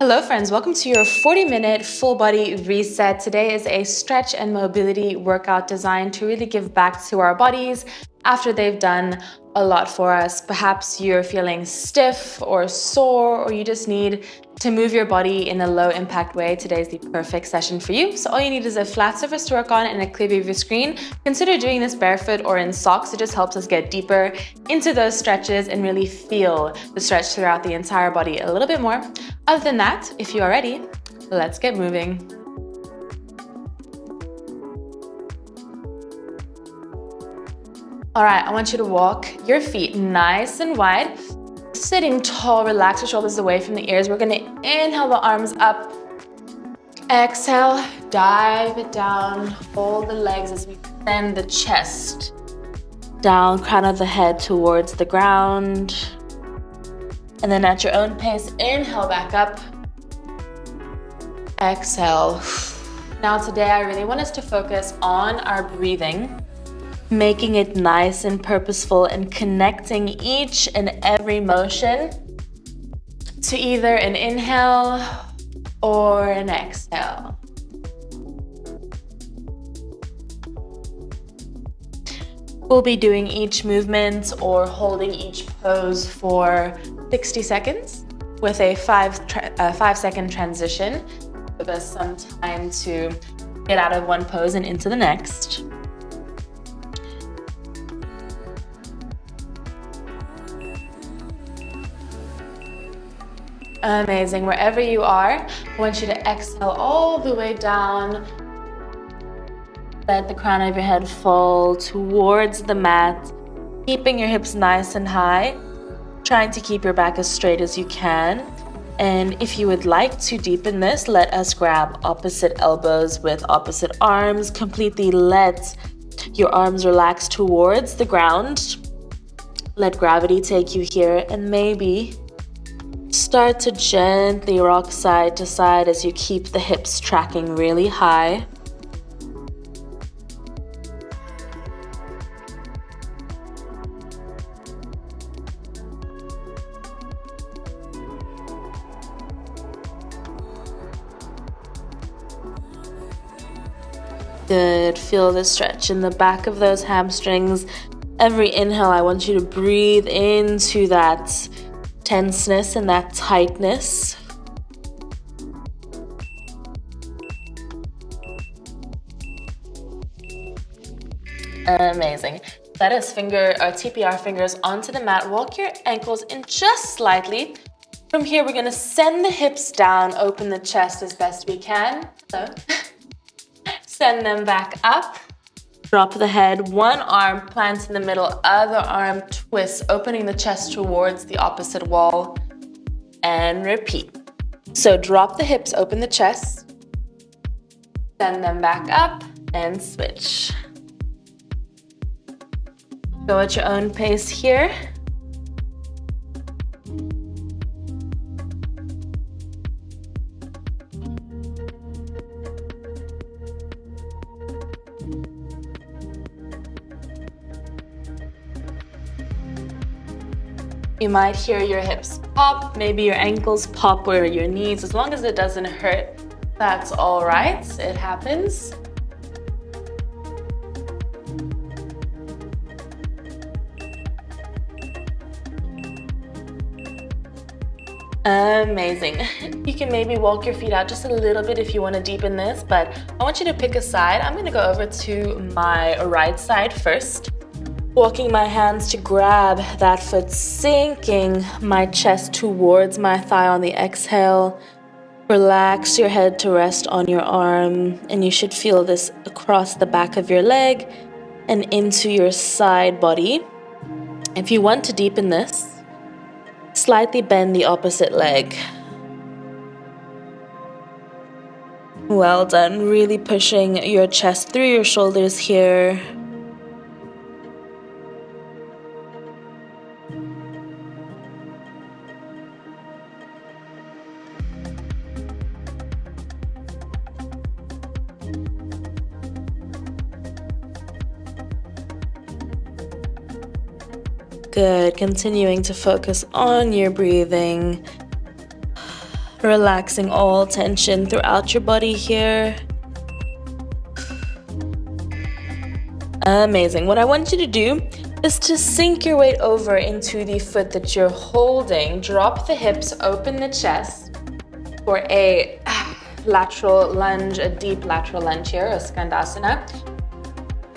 Hello friends, welcome to your 40-minute full body reset. Today is a stretch and mobility workout designed to really give back to our bodies after they've done a lot for us. Perhaps you're feeling stiff or sore, or you just need to move your body in a low impact way. Today is the perfect session for you. So all you need is a flat surface to work on and a clear view of your screen. Consider doing this barefoot or in socks. It just helps us get deeper into those stretches and really feel the stretch throughout the entire body a little bit more. Other than that, if you are ready, let's get moving. All right, I want you to walk your feet nice and wide, sitting tall, relax your shoulders away from the ears. We're gonna inhale the arms up, exhale, dive it down, hold the legs as we send the chest down, crown of the head towards the ground. And then at your own pace, inhale back up, exhale. Now today, I really want us to focus on our breathing, making it nice and purposeful and connecting each and every motion to either an inhale or an exhale. We'll be doing each movement or holding each pose for 60 seconds with a 5-second transition. Give us some time to get out of one pose and into the next. Amazing. Wherever you are, I want you to exhale all the way down. Let the crown of your head fall towards the mat, keeping your hips nice and high, trying to keep your back as straight as you can. And if you would like to deepen this, let us grab opposite elbows with opposite arms. Completely let your arms relax towards the ground. Let gravity take you here, and maybe start to gently rock side to side as you keep the hips tracking really high. Good. Feel the stretch in the back of those hamstrings. Every inhale, I want you to breathe into that tenseness and that tightness. Amazing. Let us finger our TPR fingers onto the mat. Walk your ankles in just slightly. From here, we're gonna send the hips down, open the chest as best we can. So, send them back up. Drop the head, one arm plants in the middle, other arm twists, opening the chest towards the opposite wall, and repeat. So drop the hips, open the chest, send them back up, and switch. Go at your own pace here. You might hear your hips pop, maybe your ankles pop or your knees. As long as it doesn't hurt, that's all right. It happens. Amazing. You can maybe walk your feet out just a little bit if you want to deepen this, but I want you to pick a side. I'm going to go over to my right side first. Walking my hands to grab that foot, sinking my chest towards my thigh on the exhale. Relax your head to rest on your arm, and you should feel this across the back of your leg and into your side body. If you want to deepen this, slightly bend the opposite leg. Well done. Really pushing your chest through your shoulders here. Good. Continuing to focus on your breathing. Relaxing all tension throughout your body here. Amazing. What I want you to do is to sink your weight over into the foot that you're holding. Drop the hips, open the chest for a lateral lunge, a deep lateral lunge here, a skandasana.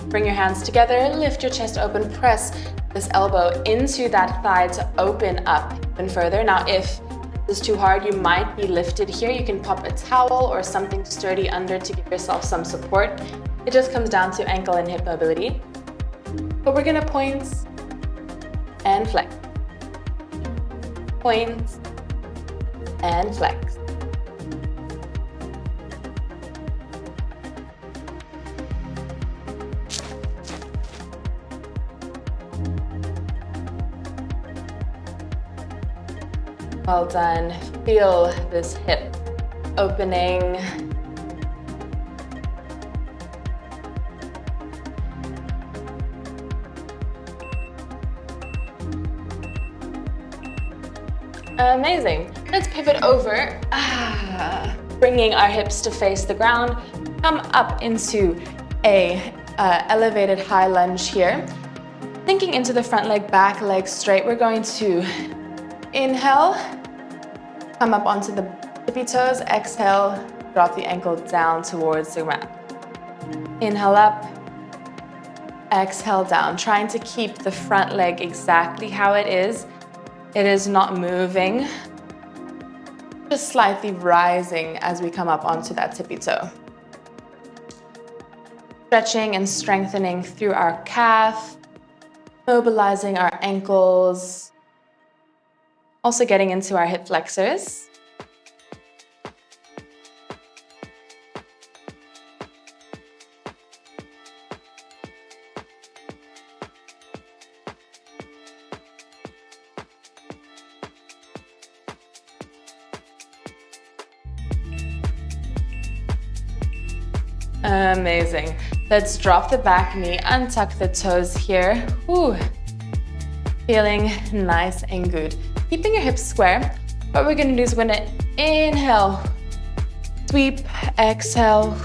Bring your hands together, lift your chest open, press this elbow into that thigh to open up even further. Now, if this is too hard, you might be lifted here. You can pop a towel or something sturdy under to give yourself some support. It just comes down to ankle and hip mobility. But we're gonna point and flex. Point and flex. Well done. Feel this hip opening. Amazing. Let's pivot over, bringing our hips to face the ground. Come up into a elevated high lunge here. Sinking into the front leg, back leg straight. We're going to inhale, come up onto the tippy toes. Exhale, drop the ankle down towards the mat. Inhale up, exhale down. Trying to keep the front leg exactly how it is. It is not moving, just slightly rising as we come up onto that tippy toe. Stretching and strengthening through our calf, mobilizing our ankles, also getting into our hip flexors. Amazing. Let's drop the back knee, untuck the toes here. Whew. Feeling nice and good. Keeping your hips square, what we're gonna do is we're gonna inhale, sweep, exhale,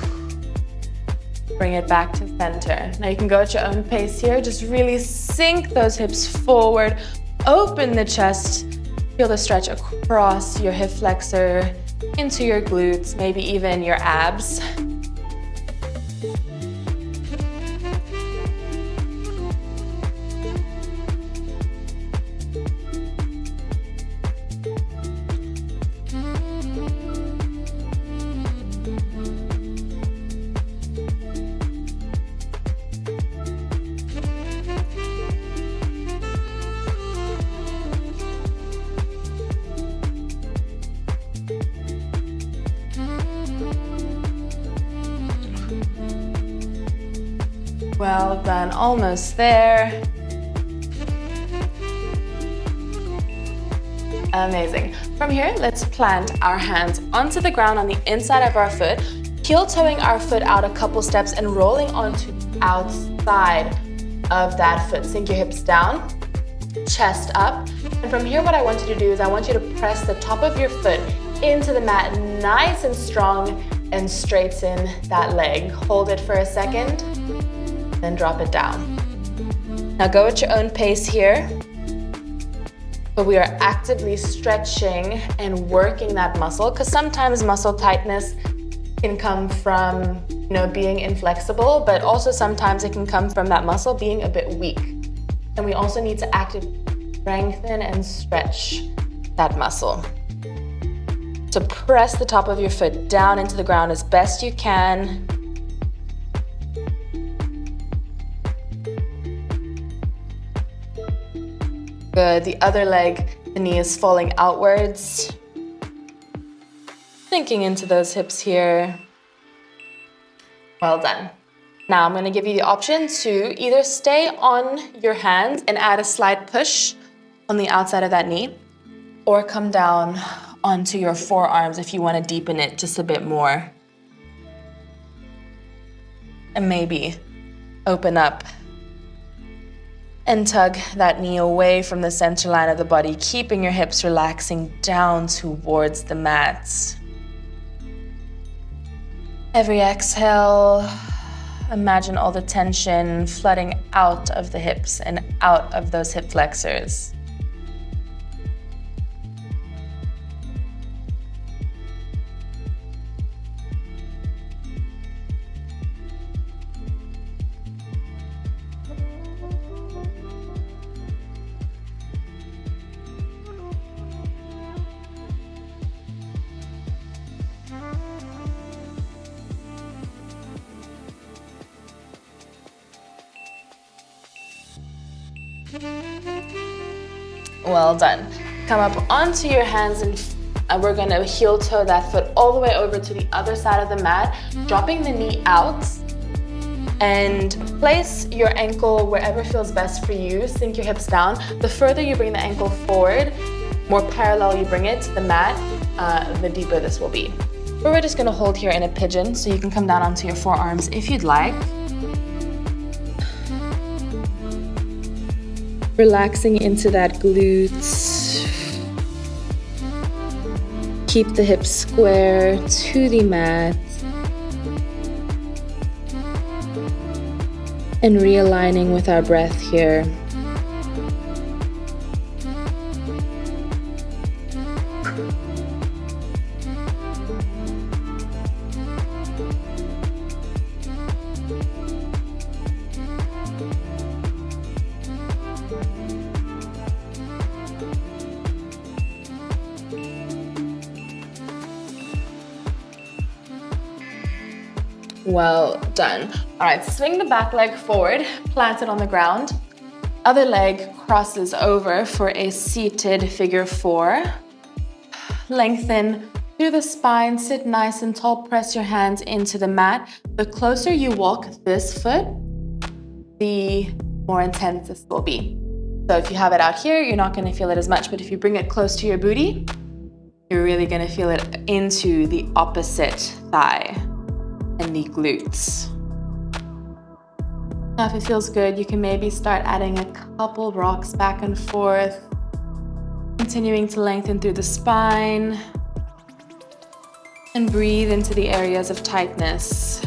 bring it back to center. Now you can go at your own pace here. Just really sink those hips forward, open the chest, feel the stretch across your hip flexor, into your glutes, maybe even your abs. Well done, almost there. Amazing. From here, let's plant our hands onto the ground on the inside of our foot, heel-toeing our foot out a couple steps and rolling onto the outside of that foot. Sink your hips down, chest up. And from here, what I want you to do is I want you to press the top of your foot into the mat nice and strong and straighten that leg. Hold it for a second. Then drop it down. Now go at your own pace here, but we are actively stretching and working that muscle, because sometimes muscle tightness can come from being inflexible, but also sometimes it can come from that muscle being a bit weak. And we also need to actively strengthen and stretch that muscle. So press the top of your foot down into the ground as best you can. Good. The other leg, the knee is falling outwards. Sinking into those hips here. Well done. Now I'm going to give you the option to either stay on your hands and add a slight push on the outside of that knee, or come down onto your forearms if you want to deepen it just a bit more. And maybe open up And tug that knee away from the center line of the body, keeping your hips relaxing down towards the mat. Every exhale, imagine all the tension flooding out of the hips and out of those hip flexors. Well done. Come up onto your hands and we're gonna heel toe that foot all the way over to the other side of the mat, dropping the knee out, and place your ankle wherever feels best for you. Sink your hips down. The further you bring the ankle forward, more parallel you bring it to the mat, the deeper this will be. But we're just gonna hold here in a pigeon, so you can come down onto your forearms if you'd like. Relaxing into that glutes. Keep the hips square to the mat. And realigning with our breath here. Well done. All right, swing the back leg forward, plant it on the ground. Other leg crosses over for a seated figure 4. Lengthen through the spine, sit nice and tall, press your hands into the mat. The closer you walk this foot, the more intense this will be. So if you have it out here, you're not gonna feel it as much, but if you bring it close to your booty, you're really gonna feel it into the opposite thigh and the glutes. Now if it feels good, you can maybe start adding a couple rocks back and forth, continuing to lengthen through the spine, and breathe into the areas of tightness.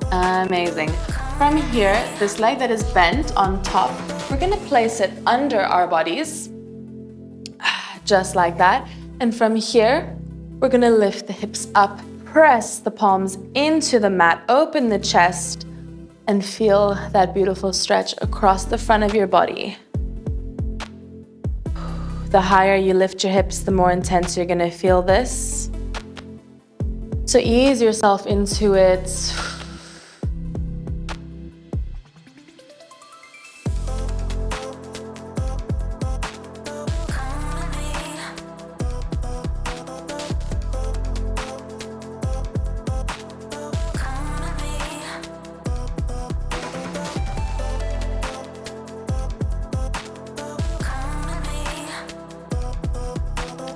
Amazing. From here, this leg that is bent on top, we're gonna place it under our bodies, just like that. And from here, we're gonna lift the hips up, press the palms into the mat, open the chest, and feel that beautiful stretch across the front of your body. The higher you lift your hips, the more intense you're gonna feel this. So ease yourself into it.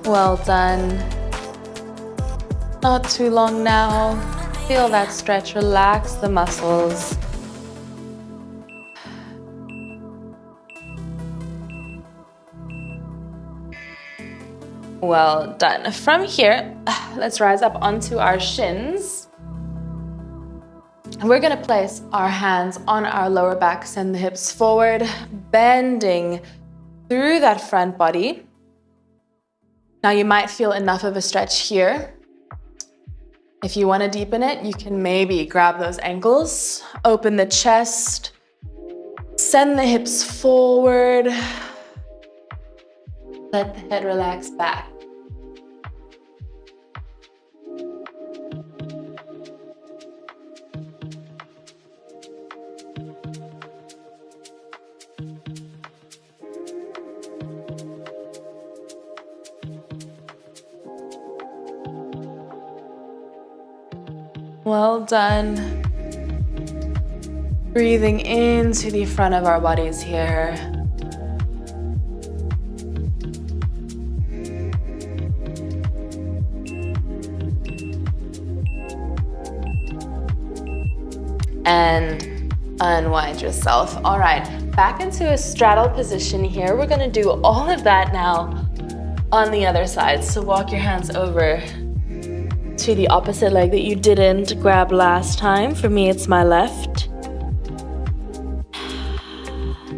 Well done. Not too long now. Feel that stretch, relax the muscles. Well done. From here, let's rise up onto our shins. And we're gonna place our hands on our lower back, send the hips forward, bending through that front body. Now you might feel enough of a stretch here. If you want to deepen it, you can maybe grab those ankles, open the chest, send the hips forward, let the head relax back. Well done. Breathing into the front of our bodies here. And unwind yourself. All right, back into a straddle position here. We're gonna do all of that now on the other side. So walk your hands over to the opposite leg that you didn't grab last time. For me, it's my left.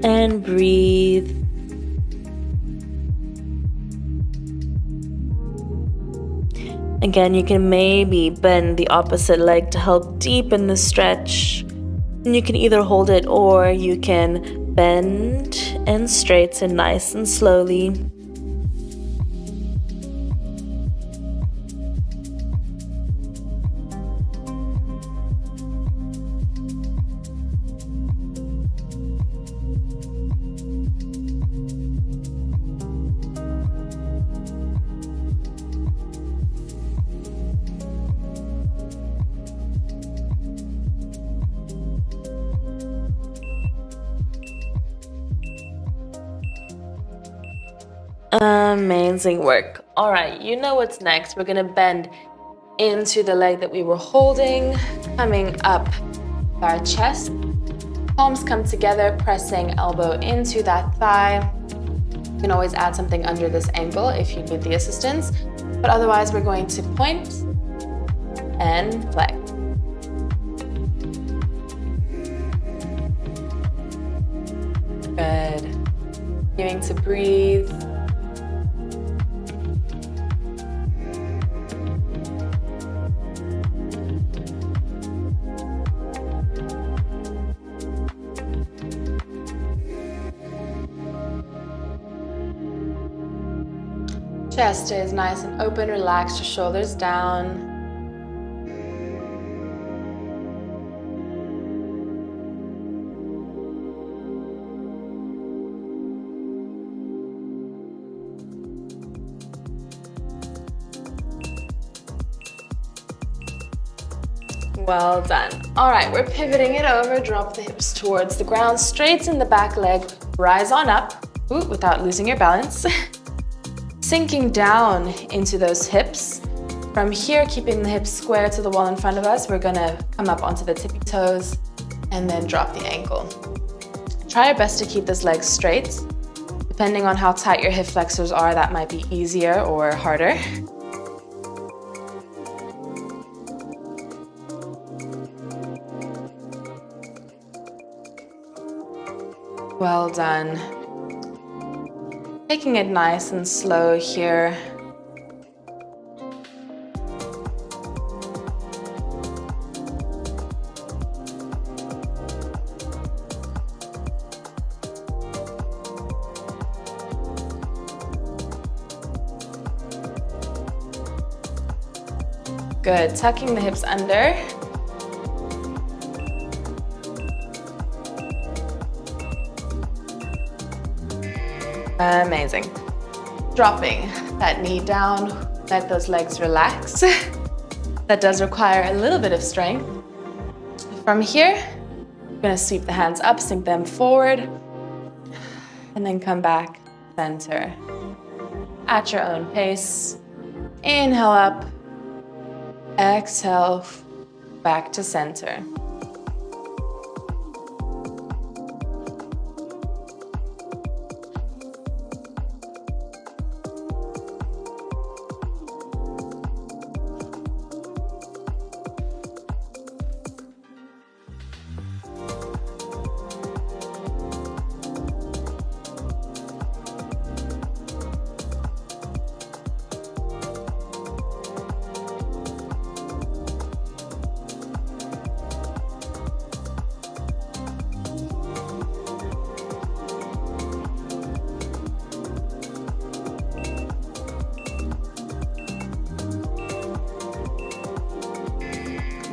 And breathe. Again, you can maybe bend the opposite leg to help deepen the stretch. And you can either hold it or you can bend and straighten nice and slowly. Amazing work. All right, you know what's next. We're gonna bend into the leg that we were holding, coming up our chest. Palms come together, pressing elbow into that thigh. You can always add something under this ankle if you need the assistance, but otherwise we're going to point and flex. Good. Continuing to breathe. Chest stays nice and open, relax your shoulders down. Well done. All right, we're pivoting it over, drop the hips towards the ground, straighten the back leg, rise on up, without losing your balance. Sinking down into those hips. From here, keeping the hips square to the wall in front of us, we're gonna come up onto the tippy toes and then drop the ankle. Try your best to keep this leg straight. Depending on how tight your hip flexors are, that might be easier or harder. Well done. Taking it nice and slow here. Good, tucking the hips under. Amazing. Dropping that knee down, let those legs relax. That does require a little bit of strength. From here, you're gonna sweep the hands up, sink them forward, and then come back center. At your own pace. Inhale up, exhale, back to center.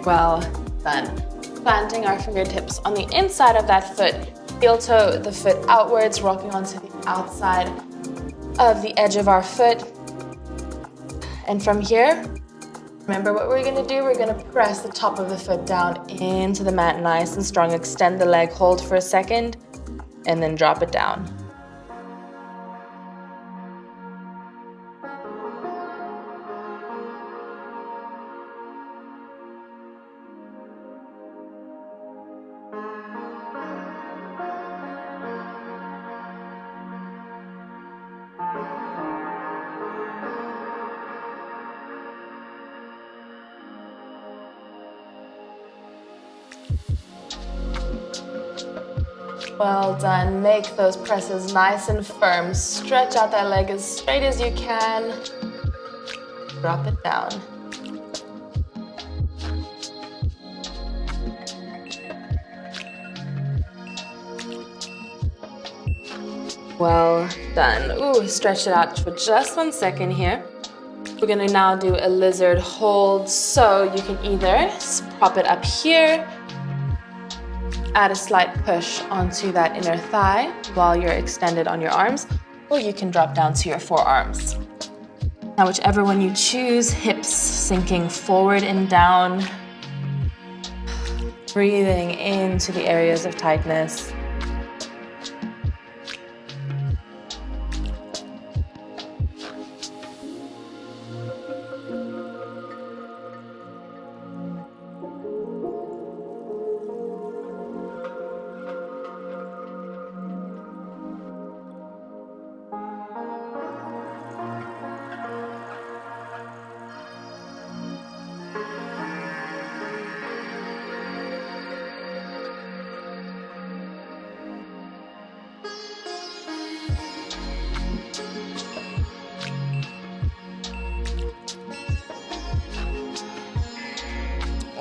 Well done. Planting our fingertips on the inside of that foot. Heel toe the foot outwards, rocking onto the outside of the edge of our foot. And from here, Remember what we're gonna do? We're gonna press the top of the foot down into the mat nice and strong. Extend the leg, hold for a second, and then drop it down. Well done. Make those presses nice and firm. Stretch out that leg as straight as you can. Drop it down. Well done. Ooh, stretch it out for just 1 second here. We're gonna now do a lizard hold. So you can either prop it up here, add a slight push onto that inner thigh while you're extended on your arms, or you can drop down to your forearms. Now, whichever one you choose, hips sinking forward and down, breathing into the areas of tightness.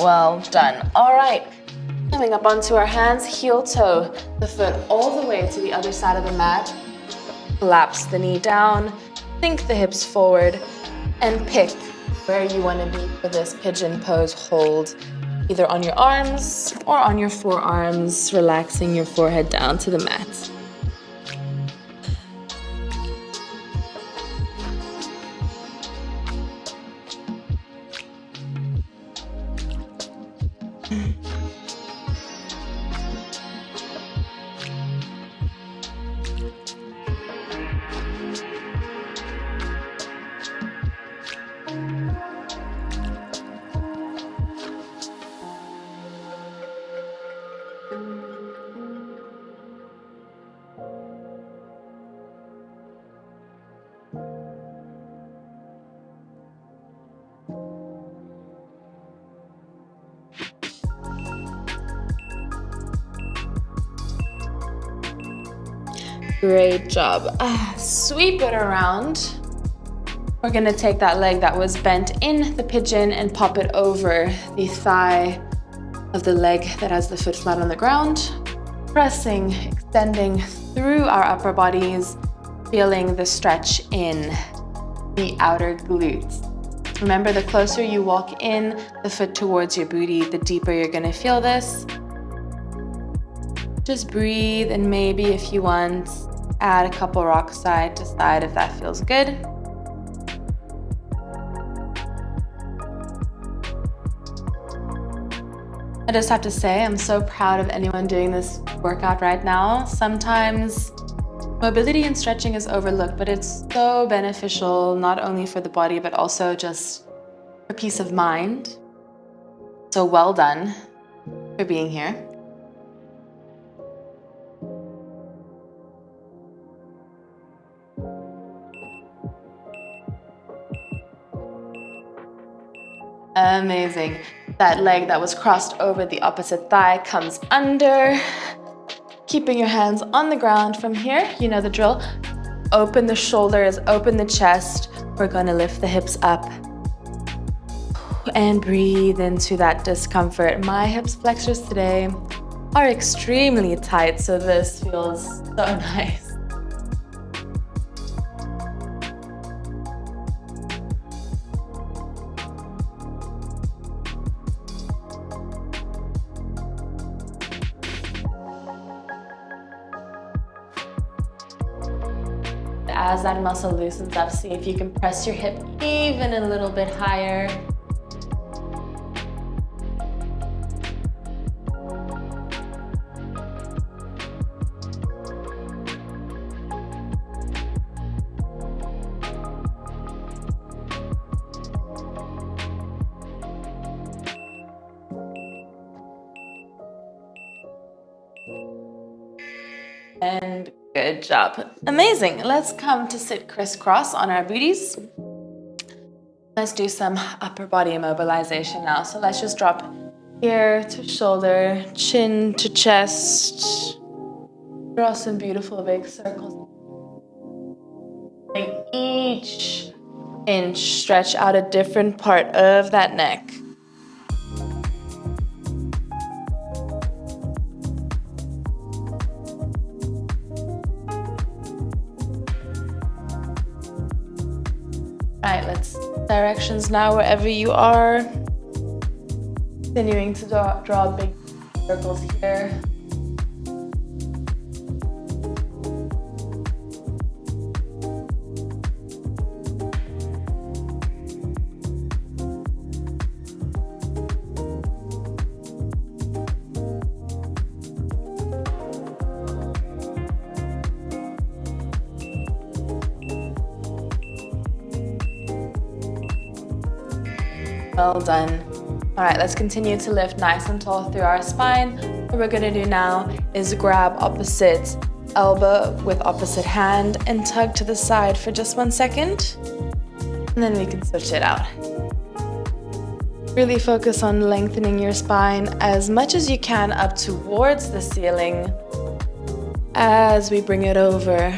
Well done. All right, coming up onto our hands, heel toe the foot all the way to the other side of the mat. Collapse the knee down, sink the hips forward, and pick where you want to be for this pigeon pose hold, either on your arms or on your forearms, relaxing your forehead down to the mat. Great job. Sweep it around. We're gonna take that leg that was bent in the pigeon and pop it over the thigh of the leg that has the foot flat on the ground. Pressing, extending through our upper bodies, feeling the stretch in the outer glutes. Remember, the closer you walk in the foot towards your booty, the deeper you're gonna feel this. Just breathe, and maybe if you want, add a couple rocks side to side if that feels good. I just have to say, I'm so proud of anyone doing this workout right now. Sometimes mobility and stretching is overlooked, but it's so beneficial, not only for the body, but also just for peace of mind. So well done for being here. Amazing. That leg that was crossed over the opposite thigh comes under. Keeping your hands on the ground from here, you know the drill. Open the shoulders, open the chest. We're gonna lift the hips up. And breathe into that discomfort. My hips flexors today are extremely tight, so this feels so nice. As that muscle loosens up, see if you can press your hip even a little bit higher. And good job. Amazing. Let's come to sit crisscross on our booties. Let's do some upper body immobilization now. So let's just drop ear to shoulder, chin to chest. Draw some beautiful big circles. And each inch stretch out a different part of that neck. All right, let's directions now wherever you are. Continuing to draw big circles here. Well done. All right, let's continue to lift nice and tall through our spine. What we're gonna do now is grab opposite elbow with opposite hand and tug to the side for just 1 second. And then we can switch it out. Really focus on lengthening your spine as much as you can up towards the ceiling as we bring it over.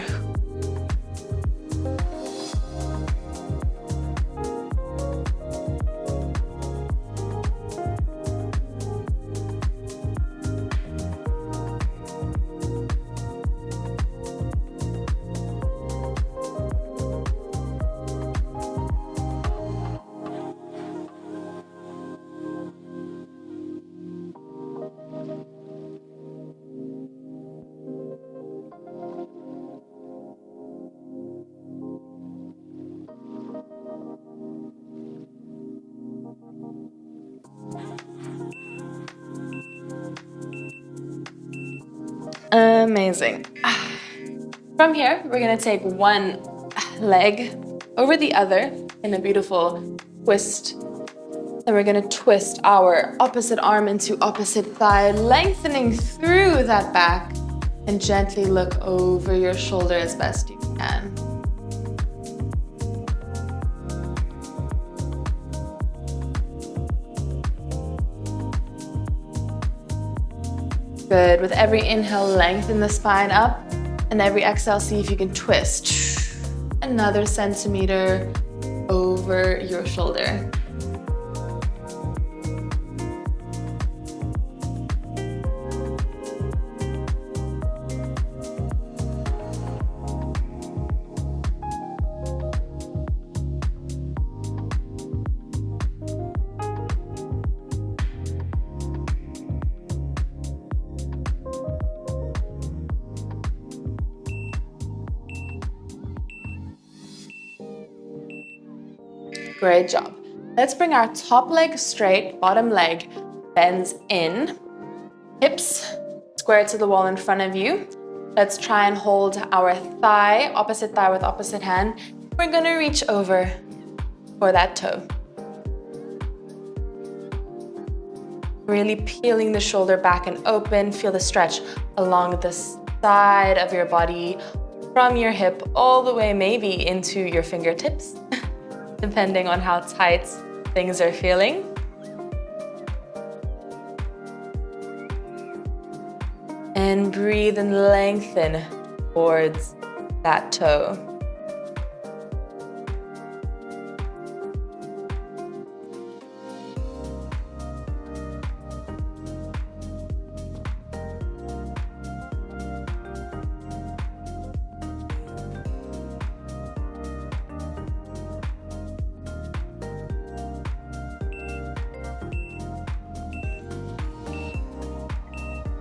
Amazing. From here, we're gonna take one leg over the other in a beautiful twist. Then we're gonna twist our opposite arm into opposite thigh, lengthening through that back, and gently look over your shoulder as best you can. Good. With every inhale, lengthen the spine up, and every exhale, see if you can twist another centimeter over your shoulder. Great job. Let's bring our top leg straight, bottom leg bends in, hips square to the wall in front of you. Let's try and hold our thigh, opposite thigh with opposite hand. We're gonna reach over for that toe. Really peeling the shoulder back and open. Feel the stretch along the side of your body, from your hip all the way maybe into your fingertips. Depending on how tight things are feeling. And breathe and lengthen towards that toe.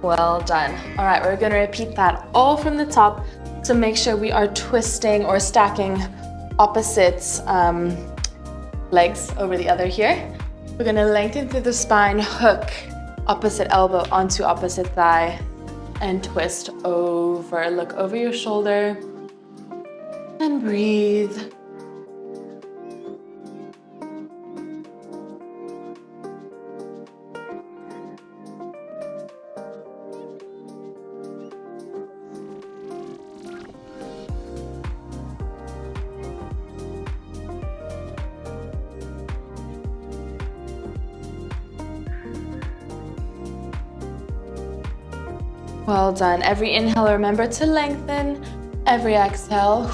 Well done. All right, we're gonna repeat that all from the top to make sure we are twisting or stacking opposite legs over the other here. We're gonna lengthen through the spine, hook opposite elbow onto opposite thigh, and twist over. Look over your shoulder and breathe. Well done. Every inhale, remember to lengthen. Every exhale,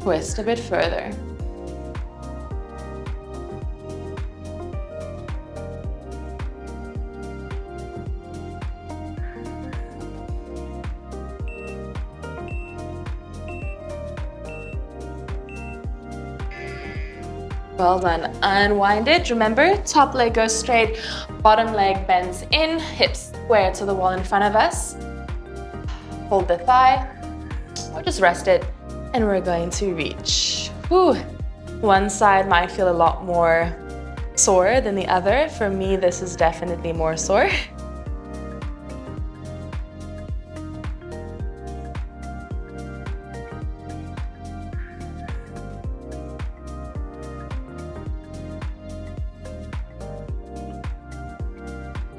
twist a bit further. Well done. Unwind it. Remember, top leg goes straight, bottom leg bends in, hips square to the wall in front of us. Hold the thigh, or just rest it, and we're going to reach. Whew. One side might feel a lot more sore than the other. For me, this is definitely more sore.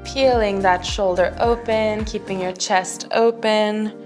Peeling that shoulder open, keeping your chest open.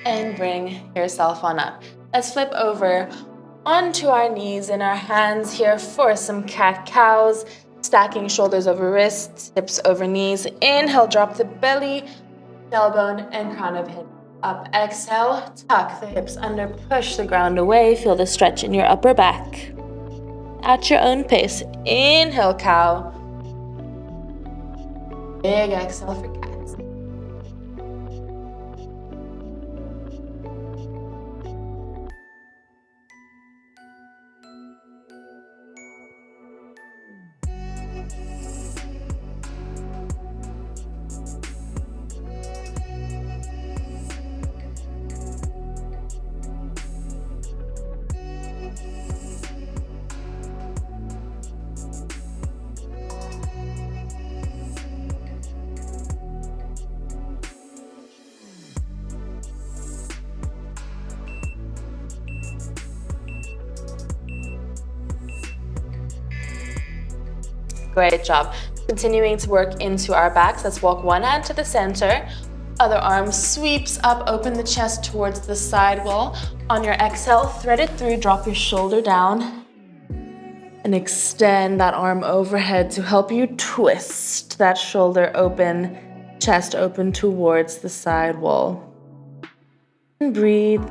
And bring yourself on up. Let's flip over onto our knees and our hands here for some cat-cows. Stacking shoulders over wrists, hips over knees. Inhale, drop the belly, tailbone, and crown of head up. Exhale, tuck the hips under, push the ground away. Feel the stretch in your upper back. At your own pace. Inhale, cow. Big exhale for cat. Great job. Continuing to work into our backs. Let's walk one hand to the center. Other arm sweeps up, open the chest towards the side wall. On your exhale, thread it through, drop your shoulder down. And extend that arm overhead to help you twist that shoulder open, chest open towards the side wall. And breathe.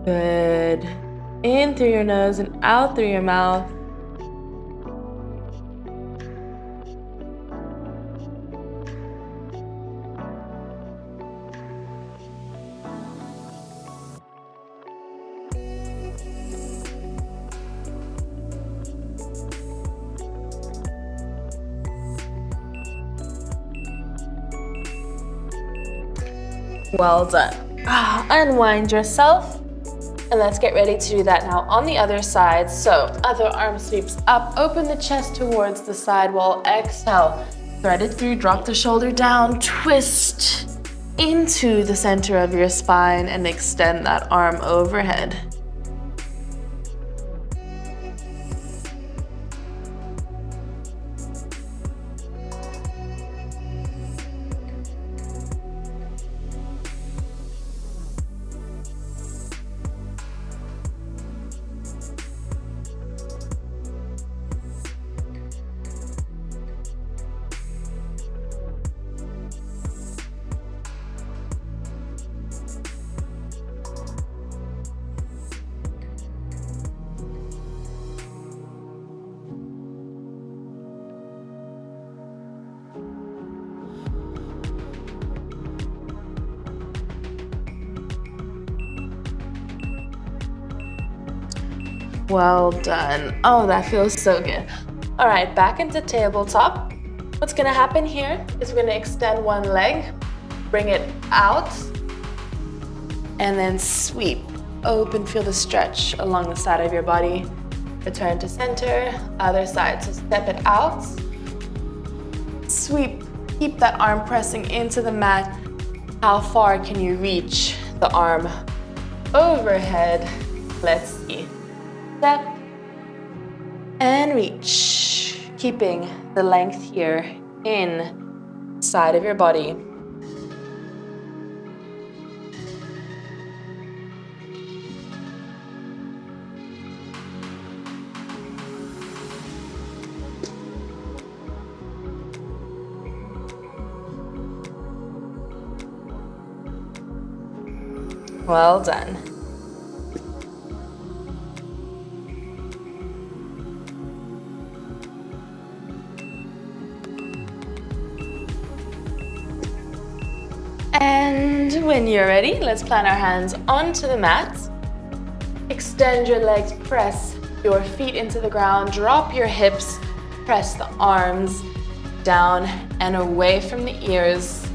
Good. In through your nose and out through your mouth. Well done. Unwind yourself. And let's get ready to do that now on the other side. So other arm sweeps up, open the chest towards the side wall. Exhale, thread it through, drop the shoulder down, twist into the center of your spine and extend that arm overhead. Well done. Oh, that feels so good. All right, back into tabletop. What's gonna happen here is we're gonna extend one leg, bring it out, And then sweep, open, feel the stretch along the side of your body. Return to center, other side. So step it out. Sweep, keep that arm pressing into the mat. How far can you reach the arm overhead? Let's see. Step and reach. Keeping the length here in side of your body. Well done. And when you're ready, let's plant our hands onto the mat. Extend your legs, press your feet into the ground, drop your hips, press the arms down and away from the ears.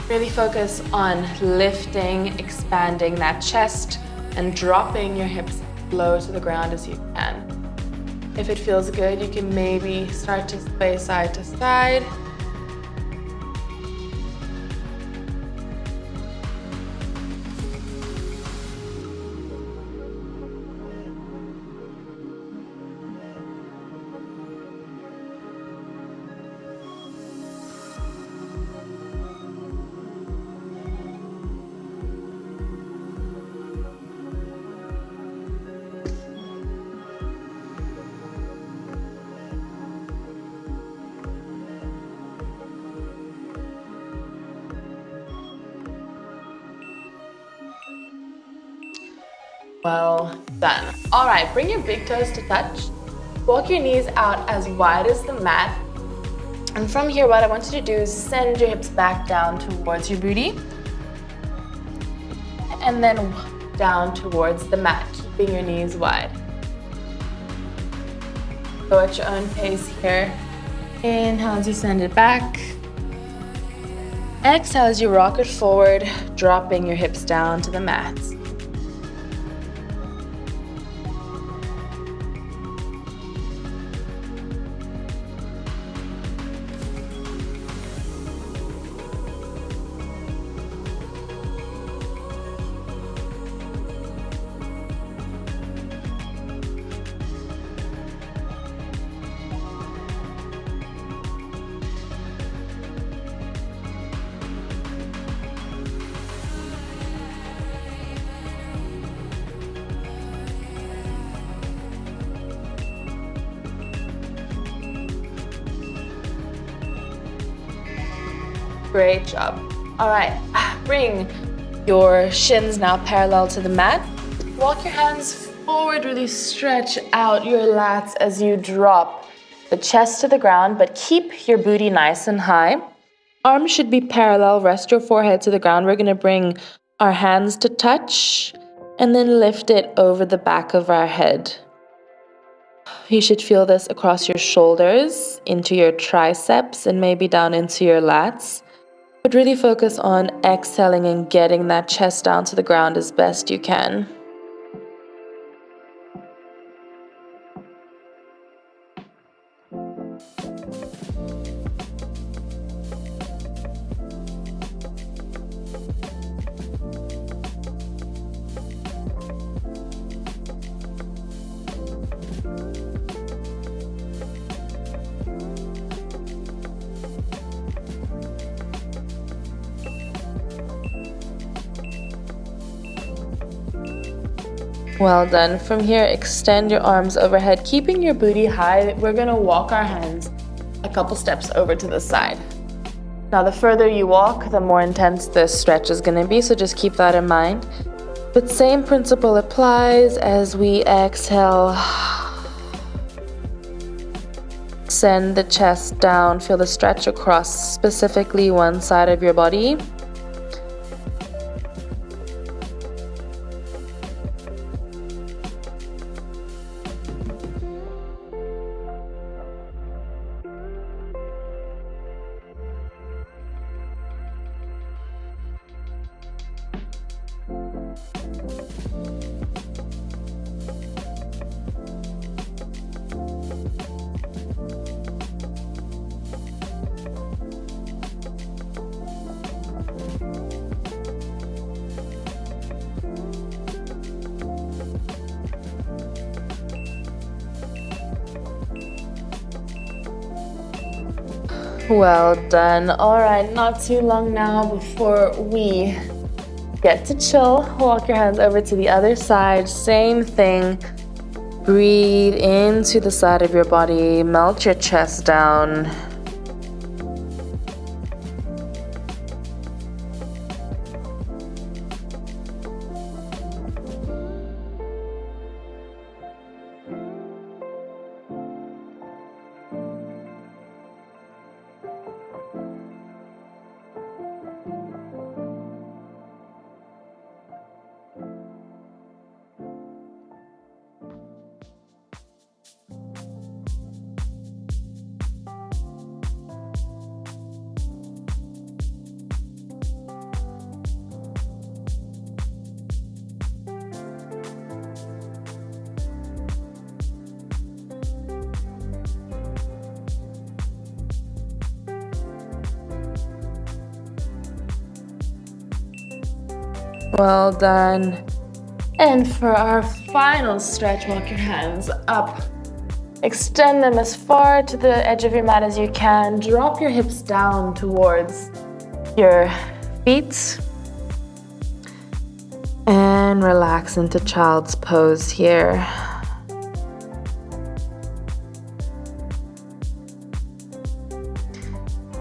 Really focus on lifting, expanding that chest, and dropping your hips low to the ground as you can. If it feels good, you can maybe start to sway side to side. Well done. All right, bring your big toes to touch. Walk your knees out as wide as the mat. And from here, what I want you to do is send your hips back down towards your booty. And then down towards the mat, keeping your knees wide. Go at your own pace here. Inhale as you send it back. Exhale as you rock it forward, dropping your hips down to the mat. Great job. All right, bring your shins now parallel to the mat. Walk your hands forward, really stretch out your lats as you drop the chest to the ground, but keep your booty nice and high. Arms should be parallel, rest your forehead to the ground. We're gonna bring our hands to touch and then lift it over the back of our head. You should feel this across your shoulders, into your triceps, and maybe down into your lats. But really focus on exhaling and getting that chest down to the ground as best you can. Well done. From here, extend your arms overhead, keeping your booty high. We're gonna walk our hands a couple steps over to the side. Now, the further you walk, the more intense this stretch is gonna be, so just keep that in mind. But same principle applies as we exhale. Send the chest down, feel the stretch across specifically one side of your body. Well done. All right, not too long now before we get to chill. Walk your hands over to the other side. Same thing. Breathe into the side of your body. Melt your chest down. Well done. And for our final stretch, walk your hands up. Extend them as far to the edge of your mat as you can. Drop your hips down towards your feet. And relax into child's pose here.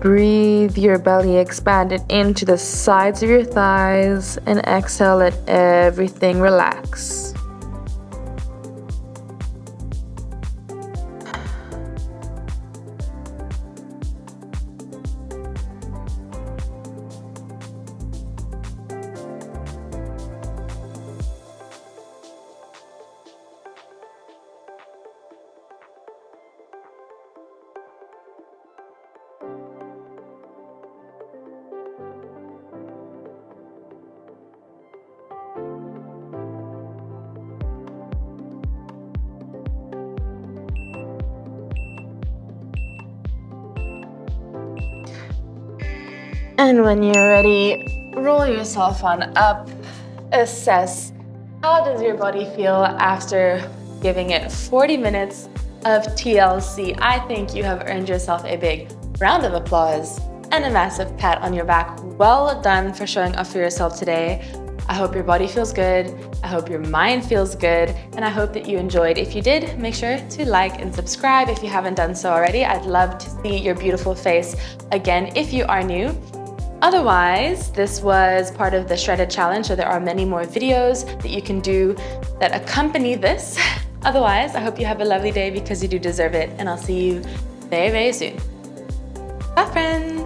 Breathe your belly expanded into the sides of your thighs and exhale, let everything relax. And when you're ready, roll yourself on up. Assess how does your body feel after giving it 40 minutes of TLC. I think you have earned yourself a big round of applause and a massive pat on your back. Well done for showing up for yourself today. I hope your body feels good. I hope your mind feels good. And I hope that you enjoyed. If you did, make sure to like and subscribe if you haven't done so already. I'd love to see your beautiful face again if you are new. Otherwise, this was part of the shredded challenge, so there are many more videos that you can do that accompany this. Otherwise, I hope you have a lovely day because you do deserve it, and I'll see you very, very soon. Bye, friends.